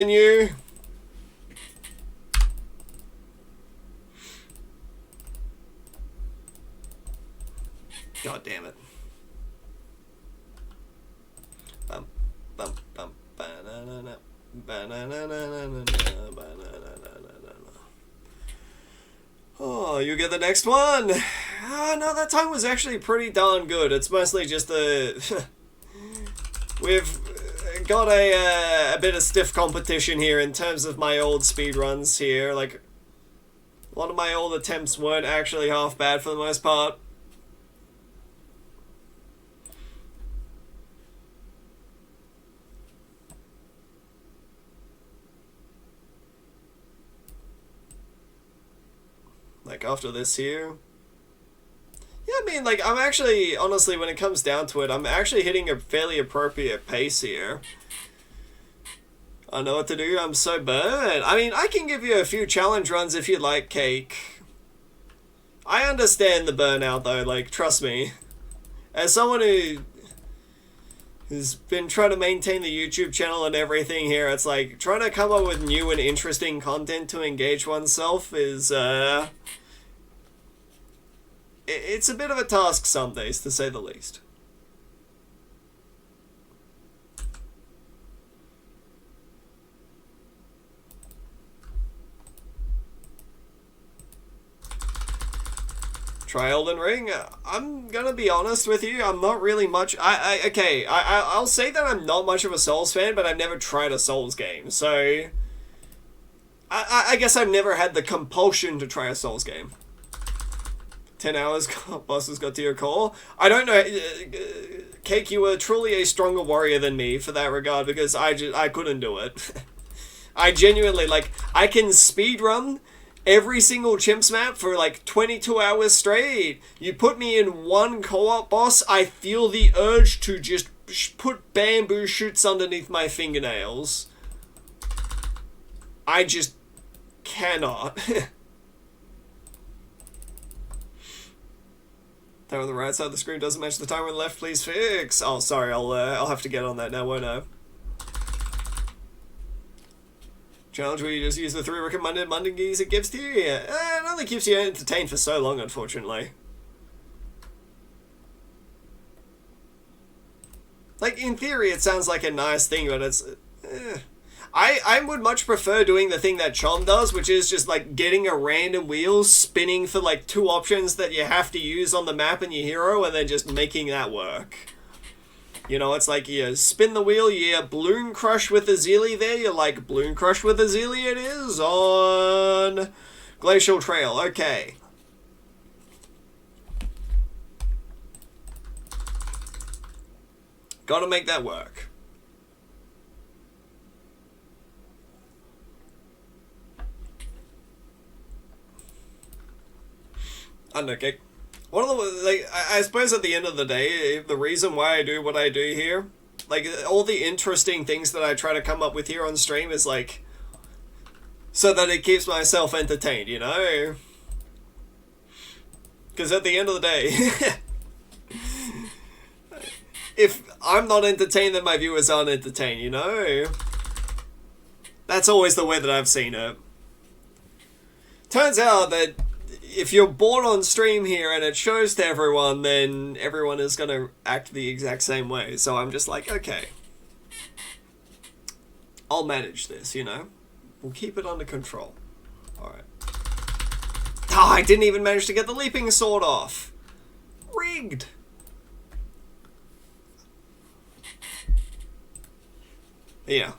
You. God damn it. Bum, bum, bum, ba-na-na-na, ba-na-na-na-na-na, ba-na-na-na-na-na. Oh, you get the next one. Oh, no, that time was actually pretty darn good. It's mostly just the... We've got a bit of stiff competition here in terms of my old speedruns here. Like, a lot of my old attempts weren't actually half bad for the most part. Like, after this here... Yeah, I mean, like, I'm actually, honestly, when it comes down to it, I'm actually hitting a fairly appropriate pace here. I know what to do, I'm so burnt. I mean, I can give you a few challenge runs if you'd like, Cake. I understand the burnout, though, like, trust me. As someone who's been trying to maintain the YouTube channel and everything here, it's like, trying to come up with new and interesting content to engage oneself is, it's a bit of a task some days, to say the least. Try Elden Ring. I'm gonna be honest with you. I'm not really much. I'll say that I'm not much of a Souls fan, but I've never tried a Souls game. So I guess I've never had the compulsion to try a Souls game. 10 hours, bosses got to your core. I don't know. Cake, you were truly a stronger warrior than me for that regard, because I couldn't do it. I genuinely, like, I can speedrun every single Chimps map for like 22 hours straight. You put me in one co-op boss, I feel the urge to just put bamboo shoots underneath my fingernails. I just cannot. Timer on the right side of the screen doesn't match the timer on the left, please fix. Oh, sorry, I'll have to get on that now, won't I? Challenge where you just use the 3 recommended mundies it gives to you? Yeah, it only keeps you entertained for so long, unfortunately. Like, in theory, it sounds like a nice thing, but it's... I would much prefer doing the thing that Chom does, which is just, like, getting a random wheel, spinning for, like, 2 options that you have to use on the map and your hero, and then just making that work. You know, it's like you spin the wheel, you Balloon Crush with Azili there, you're like, Balloon Crush with Azili it is on Glacial Trail, okay. Gotta make that work. I don't know, okay. One of the, like, I suppose at the end of the day, the reason why I do what I do here, like, all the interesting things that I try to come up with here on stream is, like, so that it keeps myself entertained, you know? Because at the end of the day, if I'm not entertained, then my viewers aren't entertained, you know? That's always the way that I've seen it. Turns out that if you're bored on stream here and it shows to everyone, then everyone is going to act the exact same way. So I'm just like, okay, I'll manage this, you know? We'll keep it under control. Alright. Oh, I didn't even manage to get the leaping sword off. Rigged. Yeah.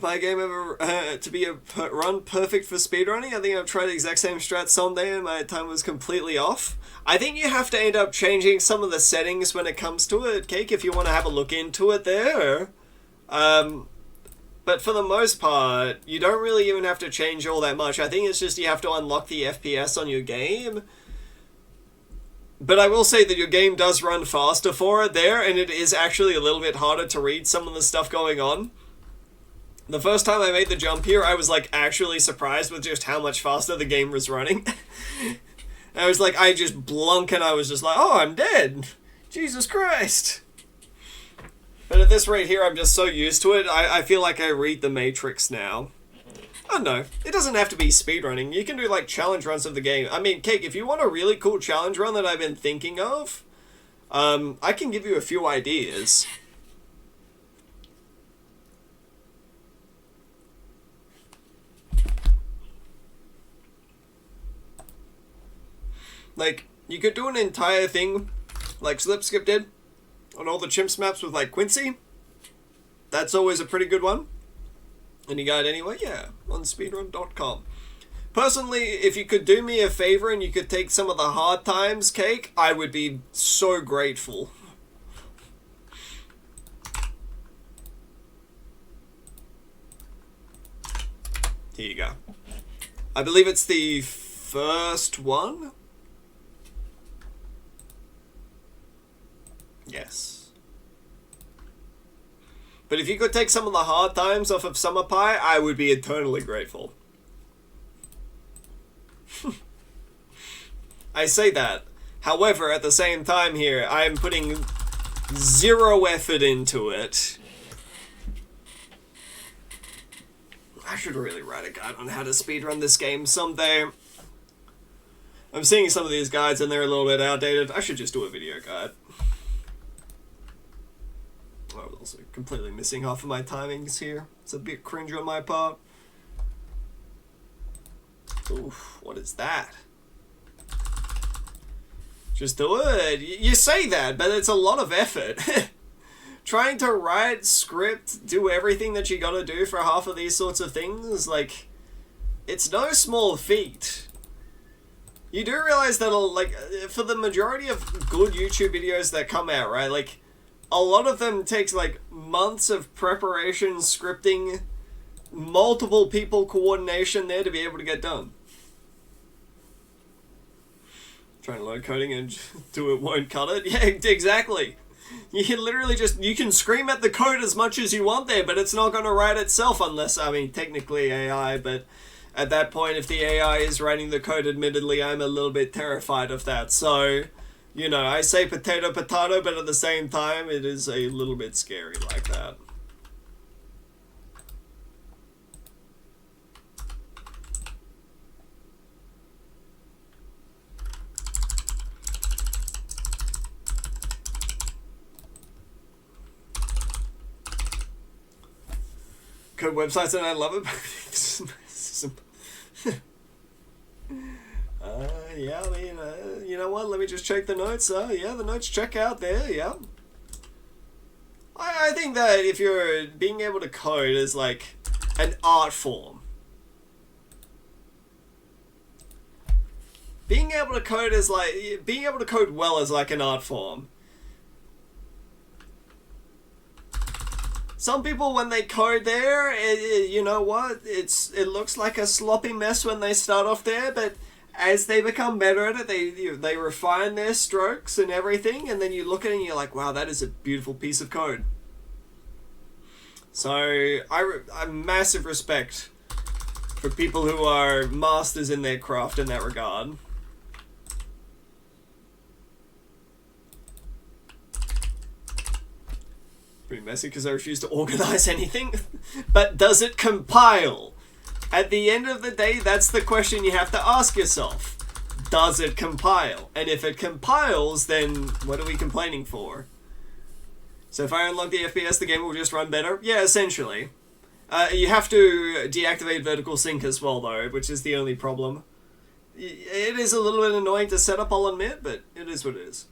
My game ever to be a run perfect for speedrunning? I think I've tried the exact same strat someday and my time was completely off. I think you have to end up changing some of the settings when it comes to it, Cake, if you want to have a look into it there. But for the most part, you don't really even have to change all that much. I think it's just you have to unlock the FPS on your game. But I will say that your game does run faster for it there, and it is actually a little bit harder to read some of the stuff going on. The first time I made the jump here, I was, like, actually surprised with just how much faster the game was running. I was like, I just blunk and I was just like, oh, I'm dead. Jesus Christ. But at this rate here, I'm just so used to it, I feel like I read the Matrix now. I don't know. It doesn't have to be speedrunning. You can do, like, challenge runs of the game. I mean, Cake, if you want a really cool challenge run that I've been thinking of, I can give you a few ideas. Like, you could do an entire thing, like Slipskip did, on all the Chimps maps with, like, Quincy. That's always a pretty good one. Any guide anyway? Yeah, on speedrun.com. Personally, if you could do me a favor and you could take some of the hard times, Cake, I would be so grateful. Here you go. I believe it's the first one? Yes. But if you could take some of the hard times off of Summer Pie, I would be eternally grateful. I say that. However, at the same time here, I am putting zero effort into it. I should really write a guide on how to speedrun this game someday. I'm seeing some of these guides and they're a little bit outdated. I should just do a video guide. I was also completely missing half of my timings here. It's a bit cringe on my part. Oof, what is that? Just do it. You say that, but it's a lot of effort. Trying to write, script, do everything that you gotta do for half of these sorts of things, like, it's no small feat. You do realize that, like, for the majority of good YouTube videos that come out, right, like, a lot of them takes, like, months of preparation, scripting, multiple people coordination there to be able to get done. Trying to load coding and do it won't cut it. Yeah, exactly. You can literally just, you can scream at the code as much as you want there, but it's not going to write itself unless, I mean, technically AI, but at that point, if the AI is writing the code, admittedly, I'm a little bit terrified of that. So, you know, I say potato, potato, but at the same time, it is a little bit scary like that. Code websites and I love it. Yeah, I mean, you know what? Let me just check the notes. Yeah, the notes check out there. Yeah. I think that if you're being able to code is like an art form. Being able to code is like being able to code well is like an art form. Some people, when they code there, you know what? It looks like a sloppy mess when they start off there, but as they become better at it, they refine their strokes and everything, and then you look at it and you're like, wow, that is a beautiful piece of code. So I massive respect for people who are masters in their craft in that regard. Pretty messy because I refuse to organize anything. But does it compile? At the end of the day, that's the question you have to ask yourself. Does it compile? And if it compiles, then what are we complaining for? So if I unlock the FPS, the game will just run better? Yeah, essentially. You have to deactivate vertical sync as well, though, which is the only problem. It is a little bit annoying to set up, I'll admit, but it is what it is.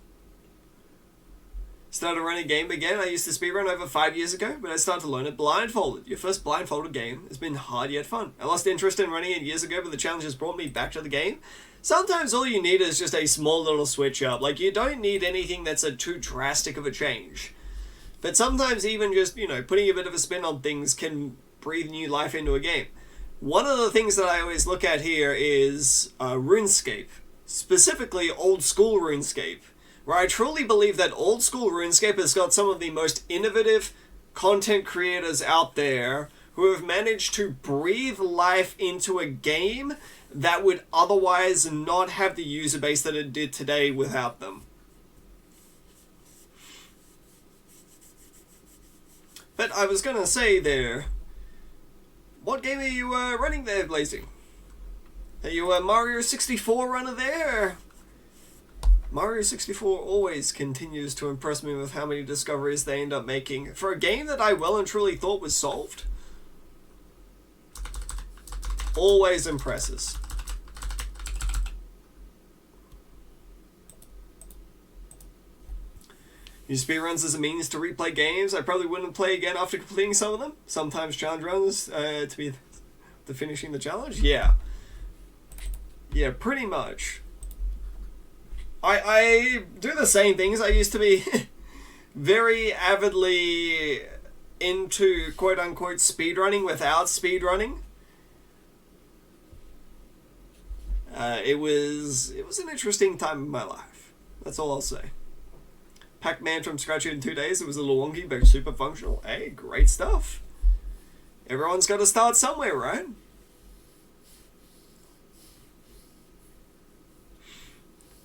Started running a game again. I used to speedrun over 5 years ago, but I started to learn it blindfolded. Your first blindfolded game has been hard yet fun. I lost interest in running it years ago, but the challenge has brought me back to the game. Sometimes all you need is just a small little switch up. Like, you don't need anything that's too drastic of a change. But sometimes even just, you know, putting a bit of a spin on things can breathe new life into a game. One of the things that I always look at here is RuneScape. Specifically, old school RuneScape. Where I truly believe that old school RuneScape has got some of the most innovative content creators out there who have managed to breathe life into a game that would otherwise not have the user base that it did today without them. But I was gonna say there, what game are you running there, Blazing? Are you a Mario 64 runner there? Mario 64 always continues to impress me with how many discoveries they end up making. For a game that I well and truly thought was solved, always impresses. Use speedruns as a means to replay games. I probably wouldn't play again after completing some of them. Sometimes challenge runs to be the finishing the challenge. Yeah. Yeah, pretty much. I do the same things. I used to be very avidly into quote-unquote speedrunning without speedrunning. It was an interesting time in my life. That's all I'll say. Pac-Man from scratch in 2 days. It was a little wonky, but super functional. Hey, great stuff. Everyone's got to start somewhere, right?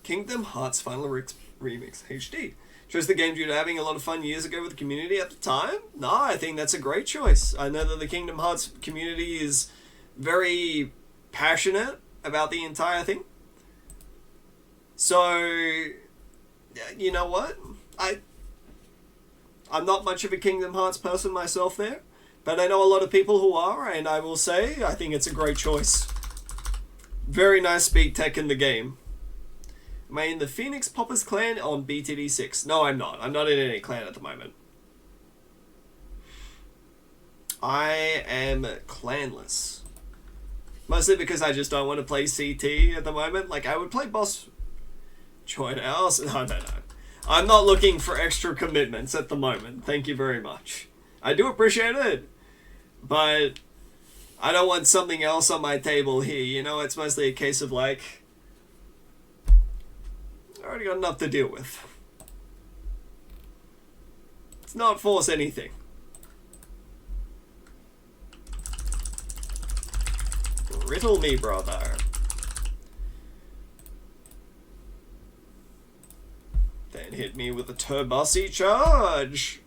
Kingdom Hearts Final Remix HD. Chose the game due to having a lot of fun years ago with the community at the time? No, I think that's a great choice. I know that the Kingdom Hearts community is very passionate about the entire thing. So, you know what? I'm not much of a Kingdom Hearts person myself there, but I know a lot of people who are, and I will say I think it's a great choice. Very nice speed tech in the game. Am I in the Phoenix Poppers clan on BTD 6? No, I'm not. I'm not in any clan at the moment. I am clanless. Mostly because I just don't want to play CT at the moment. Like, I would play boss... Join ours? No. I'm not looking for extra commitments at the moment. Thank you very much. I do appreciate it. But I don't want something else on my table here. You know, it's mostly a case of like... I already got enough to deal with. Let's not force anything. Riddle me, brother. Then hit me with a turbossy charge.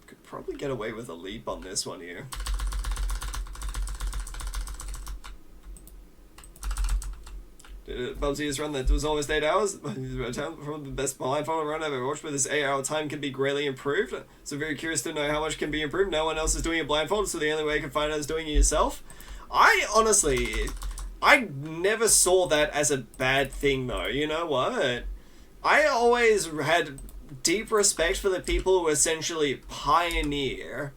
Could probably get away with a leap on this one here. Bubsy's run that was almost 8 hours. From the best blindfolded run I've ever watched, but this 8-hour time can be greatly improved. So very curious to know how much can be improved. No one else is doing it blindfolded, so the only way you can find out is doing it yourself. I never saw that as a bad thing though. You know what? I always had deep respect for the people who essentially pioneer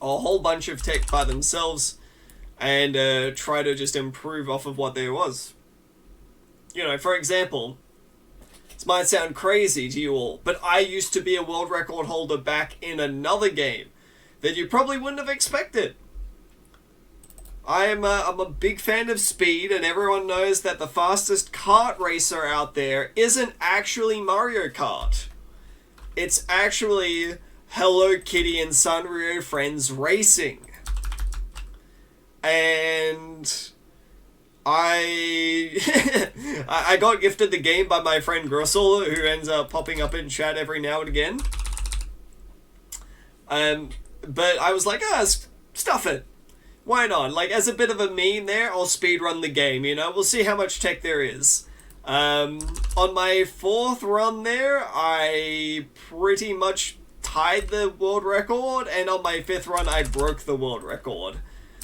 a whole bunch of tech by themselves and try to just improve off of what there was. You know, for example, this might sound crazy to you all, but I used to be a world record holder back in another game that you probably wouldn't have expected. I'm a big fan of speed, and everyone knows that the fastest kart racer out there isn't actually Mario Kart. It's actually Hello Kitty and Sanrio Friends Racing. And I got gifted the game by my friend Grussel, who ends up popping up in chat every now and again. But I was like, stuff it. Why not? Like, as a bit of a meme there, I'll speedrun the game, you know? We'll see how much tech there is. On my 4th run there, I pretty much tied the world record, and on my 5th run, I broke the world record.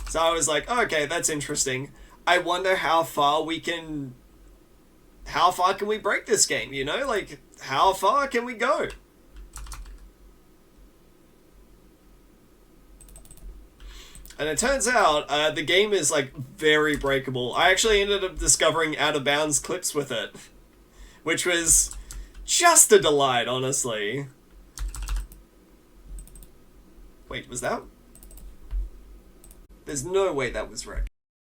So I was like, okay, that's interesting. I wonder how far can we break this game, you know? Like, how far can we go? And it turns out, the game is, like, very breakable. I actually ended up discovering out-of-bounds clips with it. Which was just a delight, honestly. Wait, was that? There's no way that was wrecked.